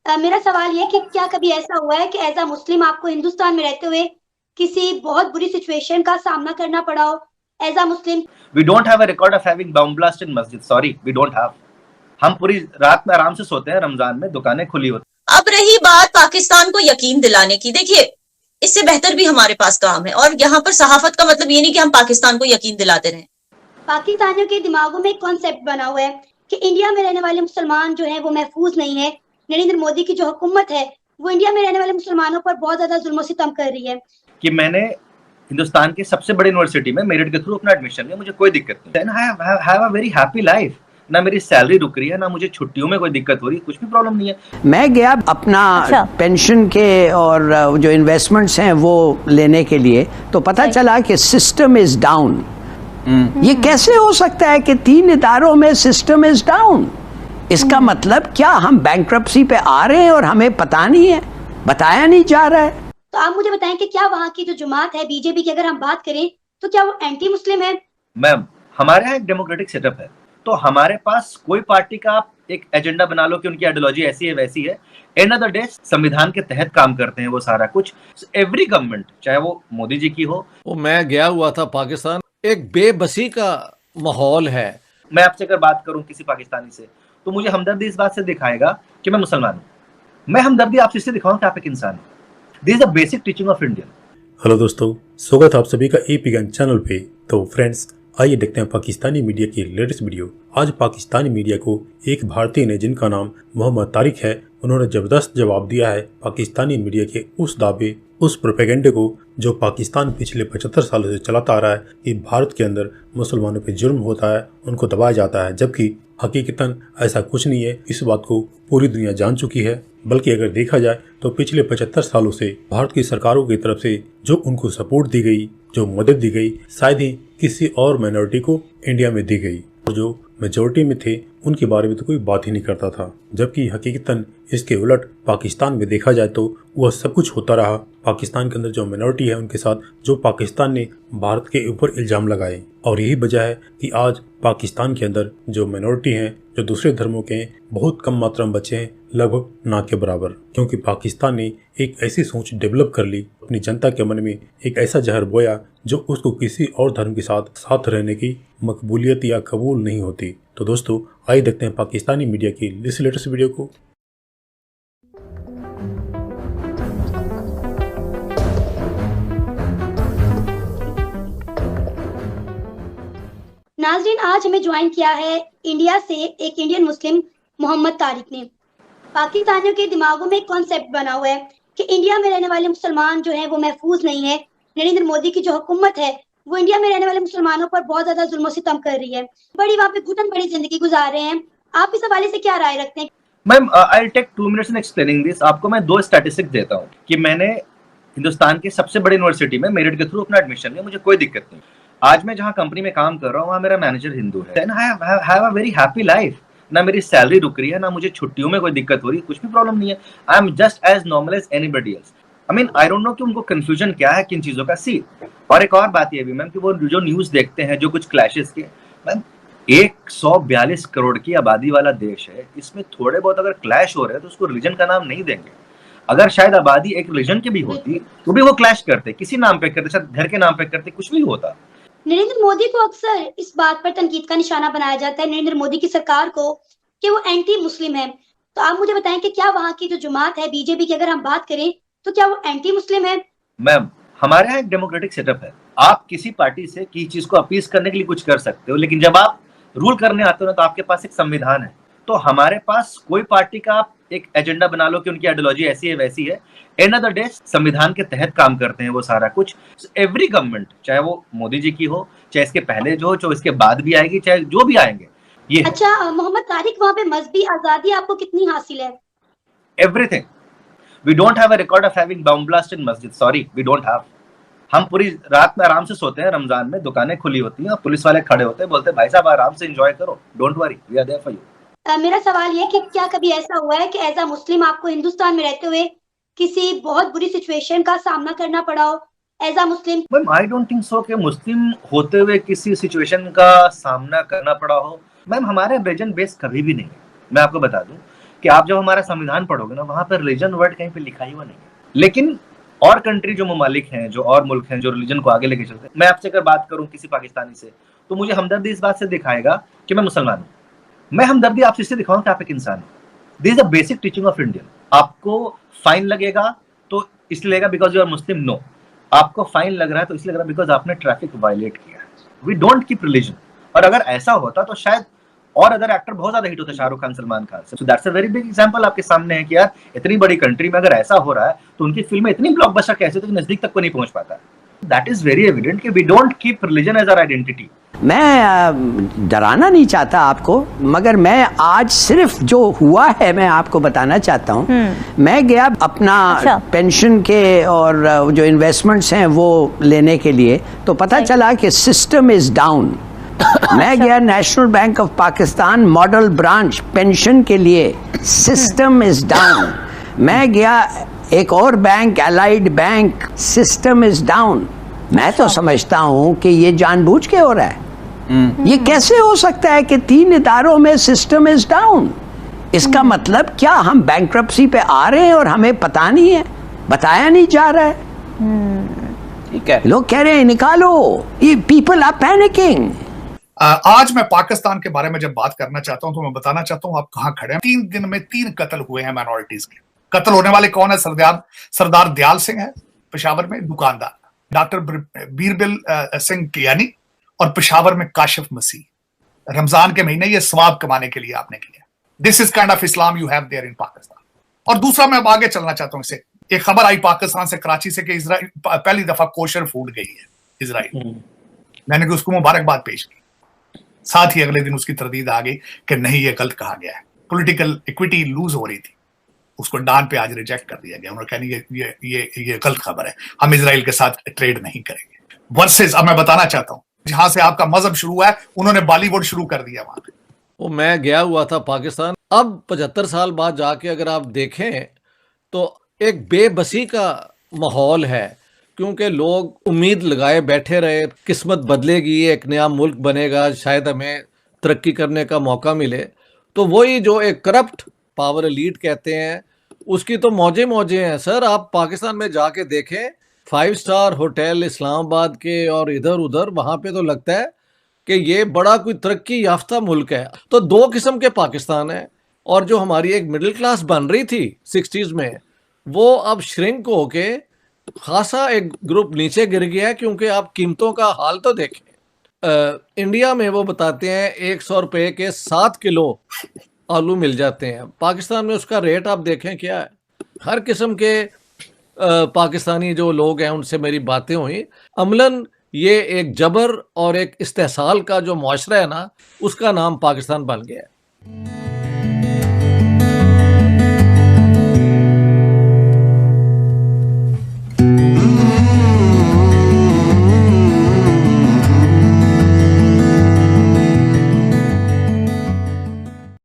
मेरा सवाल ये है कि क्या कभी ऐसा हुआ है कि एज अ मुस्लिम आपको हिंदुस्तान में रहते हुए किसी बहुत बुरी सिचुएशन का सामना करना पड़ा हो as a Muslim? We don't have a record of having bomb blast in masjid. Sorry, we don't have. हम पूरी रात में आराम से सोते हैं, रमजान में दुकानें खुली होती। अब रही बात पाकिस्तान को यकीन दिलाने की, देखिए इससे बेहतर भी हमारे पास काम है, और यहाँ पर सहाफत का मतलब ये नहीं कि हम पाकिस्तान को यकीन दिलाते रहें। पाकिस्तानियों के दिमागों में एक कॉन्सेप्ट बना हुआ है कि इंडिया में रहने वाले मुसलमान जो हैं वो महफूज नहीं है। नरेंद्र मोदी की जो हुकूमत है वो इंडिया में रहने वाले मुसलमानों पर बहुत ज्यादा जुल्म सितम कर रही है। कि मैंने हिंदुस्तान की सबसे बड़ी यूनिवर्सिटी में मेरिट के थ्रू अपना एडमिशन लिया, मुझे कोई दिक्कत नहीं। I have a very happy life. ना मेरी सैलरी रुक रही है, ना मुझे छुट्टियों में कोई दिक्कत हो रही है, कुछ भी प्रॉब्लम नहीं है। मैं गया अपना पेंशन के और जो इन्वेस्टमेंट्स हैं वो लेने के लिए, तो पता चला कि सिस्टम इज डाउन। ये कैसे हो सकता है कि 3 इदारों में सिस्टम इज डाउन? इसका मतलब क्या हम बैंक्रप्सी पे आ रहे हैं और हमें पता नहीं है, बताया नहीं जा रहा है? तो आप मुझे बताएं कि क्या वहाँ की जो जमात है बीजेपी की अगर हम बात करें तो क्या वो एंटी मुस्लिम है? मैम, हमारे यहाँ एक डेमोक्रेटिक सेटअप है, तो हमारे पास कोई पार्टी का आप एक एजेंडा बना लो कि उनकी आइडियोलॉजी ऐसी है वैसी है। एंड ऑफ द डे संविधान के तहत काम करते हैं वो सारा कुछ। एवरी गवर्नमेंट, चाहे वो मोदी जी की हो। वो मैं गया हुआ था पाकिस्तान, एक बेबसी का माहौल है। मैं आपसे अगर बात करूं किसी पाकिस्तानी से, तो मुझे हमदर्दी इस बात से दिखाएगा कि मैं मुसलमान हूं। मैं हमदर्दी आपसे इससे दिखाऊं कि आप एक इंसान हो। This is the basic teaching of Indian. Hello दोस्तों, स्वागत है आप सभी का AP ज्ञान चैनल पे। तो फ्रेंड्स, आइए देखते हैं पाकिस्तानी मीडिया की लेटेस्ट वीडियो। आज पाकिस्तानी मीडिया को एक भारतीय ने, जिनका नाम मोहम्मद तारिक है, उन्होंने जबरदस्त जवाब दिया है पाकिस्तानी मीडिया के उस दावे, उस प्रोपेगेंडे को जो पाकिस्तान पिछले 75 सालों से चलाता आ रहा है कि भारत के अंदर मुसलमानों पे जुल्म होता है, उनको दबाया जाता है, जबकि हकीकतन ऐसा कुछ नहीं है। इस बात को पूरी दुनिया जान चुकी है। बल्कि अगर देखा जाए तो पिछले 75 सालों से भारत की सरकारों की तरफ से जो उनको सपोर्ट दी गई, जो मदद दी गई, शायद ही किसी और माइनॉरिटी को इंडिया में दी गई। और जो मेजोरिटी में थे उनके बारे में तो कोई बात ही नहीं करता था। जबकि हकीकतन इसके उलट पाकिस्तान में देखा जाए तो वह सब कुछ होता रहा। पाकिस्तान के अंदर जो माइनॉरिटी है उनके साथ जो पाकिस्तान ने भारत के ऊपर इल्जाम लगाए, और यही वजह है कि आज पाकिस्तान के अंदर जो माइनॉरिटी हैं, जो दूसरे धर्मों के हैं, बहुत कम मात्रा में बचे हैं, लगभग ना के बराबर। क्योंकि पाकिस्तान ने एक ऐसी सोच डेवलप कर ली, अपनी जनता के मन में एक ऐसा जहर बोया जो उसको किसी और धर्म के साथ रहने की मकबूलियत या कबूल नहीं होती। तो दोस्तों, आइए देखते हैं पाकिस्तानी मीडिया की इस लेटेस्ट वीडियो को। नाजरीन, आज हमें ज्वाइन किया है इंडिया से एक इंडियन मुस्लिम मोहम्मद तारिक ने। पाकिस्तानियों के दिमागों में एक कॉन्सेप्ट बना हुआ है कि इंडिया में रहने वाले मुसलमान जो हैं वो महफूज नहीं है। नरेंद्र मोदी की जो हुकूमत है वो इंडिया में रहने वाले मुसलमानों पर बहुत ज्यादा जुल्म सितम कर रही है। बड़ी वहाँ पे घुटन बड़ी जिंदगी गुजार रहे हैं। आप इस हवाले से क्या राय रखते हैं? Ma'am, I will take 2 minutes in explaining this. आपको मैं 2 स्टैटिस्टिक्स देता हूँ कि मैंने हिंदुस्तान की सबसे बड़ी यूनिवर्सिटी में मेरिट के थ्रू अपना एडमिशन लिया, मुझे कोई दिक्कत नहीं। आज मैं जहाँ कंपनी में काम कर रहा हूँ वहाँ मेरा मैनेजर हिंदू है। I have a very happy life. ना मेरी सैलरी रुक रही है, ना मुझे छुट्टियों में कोई दिक्कत हो रही है, कुछ भी प्रॉब्लम नहीं है। I am just as normal as anybody else. I mean, I don't know कि उनको कंफ्यूजन क्या है किन चीजों का। सी, और एक और बात ये भी मैम कि वो जो न्यूज देखते हैं, जो कुछ क्लैशेस के, मैम 142 करोड़ की आबादी वाला देश है, इसमें थोड़े बहुत अगर क्लैश हो रहे हैं तो उसको रिलीजन का नाम नहीं देंगे। अगर शायद आबादी एक रिलीजन की भी होती तो भी वो क्लैश करते, किसी नाम पे करते, शायद घर के नाम पे करते, कुछ भी होता। नरेंद्र मोदी को अक्सर इस बात पर तनकीद का निशाना बनाया जाता है, नरेंद्र मोदी की सरकार को, कि वो एंटी मुस्लिम है। तो आप मुझे बताएं कि क्या वहाँ की जो जमात है बीजेपी की अगर हम बात करें तो क्या वो एंटी मुस्लिम है? मैम, हमारे यहाँ एक डेमोक्रेटिक सेटअप है। आप किसी पार्टी से किसी चीज को अपीज करने के लिए कुछ कर सकते हो, लेकिन जब आप रूल करने आते हो ना, तो आपके पास एक संविधान है। तो हमारे पास कोई पार्टी का आप एक एजेंडा बना लो कि उनकी आइडियोलॉजी ऐसी है वैसी है। एंड ऑफ द डे संविधान के तहत काम करते हैं वो सारा कुछ। एवरी गवर्नमेंट, चाहे वो मोदी जी की हो, चाहे इसके पहले जो हो, चाहे इसके बाद भी आएगी, चाहे जो भी आएंगे, ये। अच्छा मोहम्मद तारिक, वहाँ पे मजहबी आजादी आपको कितनी हासिल है? Everything. We don't have a record of having bomb blast in मस्जिद। Sorry, we don't have. हम पूरी रात में आराम से सोते हैं, रमजान में दुकानें खुली होती हैं और पुलिस वाले खड़े होते हैं, बोलते हैं भाई साहब आराम से एंजॉय करो, don't worry, we are there for you. मेरा सवाल ये कि क्या कभी ऐसा हुआ है कि एज अ मुस्लिम आपको हिंदुस्तान में रहते हुए किसी बहुत बुरी सिचुएशन का सामना करना पड़ा हो as a Muslim? Ma'am, I don't think so कि मुस्लिम होते हुए किसी सिचुएशन का सामना करना पड़ा हो। मैम, हमारे रिलीजन बेस कभी भी नहीं है। मैं आपको बता दूं कि आप जब हमारा संविधान पढ़ोगे ना, वहां पर रिलीजन वर्ड कहीं पे लिखा ही हुआ नहीं है। लेकिन और कंट्री जो ममालिक हैं, जो और मुल्क हैं, जो रिलीजन को आगे लेके चलते हैं, मैं आपसे अगर बात करूं किसी पाकिस्तानी से, तो मुझे हमदर्दी इस बात से दिखाएगा कि मैं मुसलमान हूं। मैं हमदर्दी आपसे इससे दिखाऊं कि आप एक इंसान हो। This is the basic teaching of Indian. आपको फाइन लगेगा तो इसलिए लगेगा because you are Muslim, no. आपको फाइन लग रहा है तो इसलिए लग रहा है बिकॉज आपने ट्रैफिक वायलेट किया है। We don't keep religion. और अगर ऐसा होता तो शायद और अदर एक्टर बहुत ज्यादा हिट होते, शाहरुख खान, सलमान खान से। So that's a very big example आपके सामने है कि यार इतनी बड़ी कंट्री में अगर ऐसा हो रहा है तो उनकी फिल्में इतनी ब्लॉकबस्टर कैसे होती है कि नजदीक तक को नहीं पहुंच पाता। दैट इज वेरी एविडेंट कि we don't keep religion as our identity. मैं डराना नहीं चाहता आपको, मगर मैं आज सिर्फ जो हुआ है मैं आपको बताना चाहता हूँ। मैं गया अपना पेंशन के और जो इन्वेस्टमेंट्स हैं वो लेने के लिए, तो पता चला कि सिस्टम इज डाउन। मैं गया national bank of Pakistan model branch pension के लिए, सिस्टम इज डाउन। मैं गया एक और bank allied bank, system is down. मैं तो समझता हूं कि ये जानबूझ के हो रहा है। ये कैसे हो सकता है कि 3 इदारों में सिस्टम इज डाउन? इसका मतलब क्या हम बैंक्रप्सी पे आ रहे हैं और हमें पता नहीं है, बताया नहीं जा रहा है? ठीक है, लोग कह रहे हैं निकालो, ये पीपल आर पैनिकिंग। आज मैं पाकिस्तान के बारे में जब बात करना चाहता हूं तो मैं बताना चाहता हूं आप कहां खड़े हैं। 3 दिन में 3 कत्ल हुए हैं माइनॉरिटीज के। कत्ल होने वाले कौन है? सरदार दयाल सिंह है पेशावर में, दुकानदार, डॉक्टर बीरबिल सिंह कियानी, और पेशावर में काशिफ मसीह। रमजान के महीने ये सवाब कमाने के लिए आपने किया। This is kind of Islam you have there in Pakistan. और दूसरा मैं अब आगे चलना चाहता हूं। इसे एक खबर आई पाकिस्तान से, कराची से, कि इजराइल पहली दफा कोशर फूड गई है इजराइल। मैंने कि उसको मुबारकबाद पेश की। साथ ही अगले दिन उसकी तरदीद आ गई कि नहीं, ये गलत कहा गया है, पॉलिटिकल इक्विटी लूज हो रही थी, उसको डान पे आज रिजेक्ट कर दिया गया। उन्होंने कहा ये गलत खबर है, हम इजराइल के साथ ट्रेड नहीं करेंगे। वर्सेस अब मैं बताना चाहता हूं, जहां से आपका मजहब शुरू हुआ है, उन्होंने बॉलीवुड शुरू कर दिया वहां पे। वो मैं गया हुआ था पाकिस्तान, अब 75 साल बाद जाके अगर आप देखें तो एक बेबसी का माहौल है, क्योंकि लोग उम्मीद लगाए बैठे रहे किस्मत बदलेगी, एक नया मुल्क बनेगा, शायद हमें तरक्की करने का मौका मिले। तो वही जो एक करप्ट पावर एलीट कहते हैं, उसकी तो मौजे मौजे हैं। सर आप पाकिस्तान में जाके देखें, 5 स्टार होटल इस्लामाबाद के और इधर उधर, वहाँ पे तो लगता है कि ये बड़ा कोई तरक्की याफ्ता मुल्क है। तो 2 किस्म के पाकिस्तान है, और जो हमारी एक मिडिल क्लास बन रही थी 60s में, वो अब श्रिंक होके खासा एक ग्रुप नीचे गिर गया है, क्योंकि आप कीमतों का हाल तो देखें। इंडिया में वो बताते हैं 100 रुपये के 7 किलो आलू मिल जाते हैं, पाकिस्तान में उसका रेट आप देखें क्या है। हर किस्म के पाकिस्तानी जो लोग हैं उनसे मेरी बातें हुई, अमलन ये एक जबर और एक इस्तेहसाल का जो मुआशरा है ना, उसका नाम पाकिस्तान बन गया है।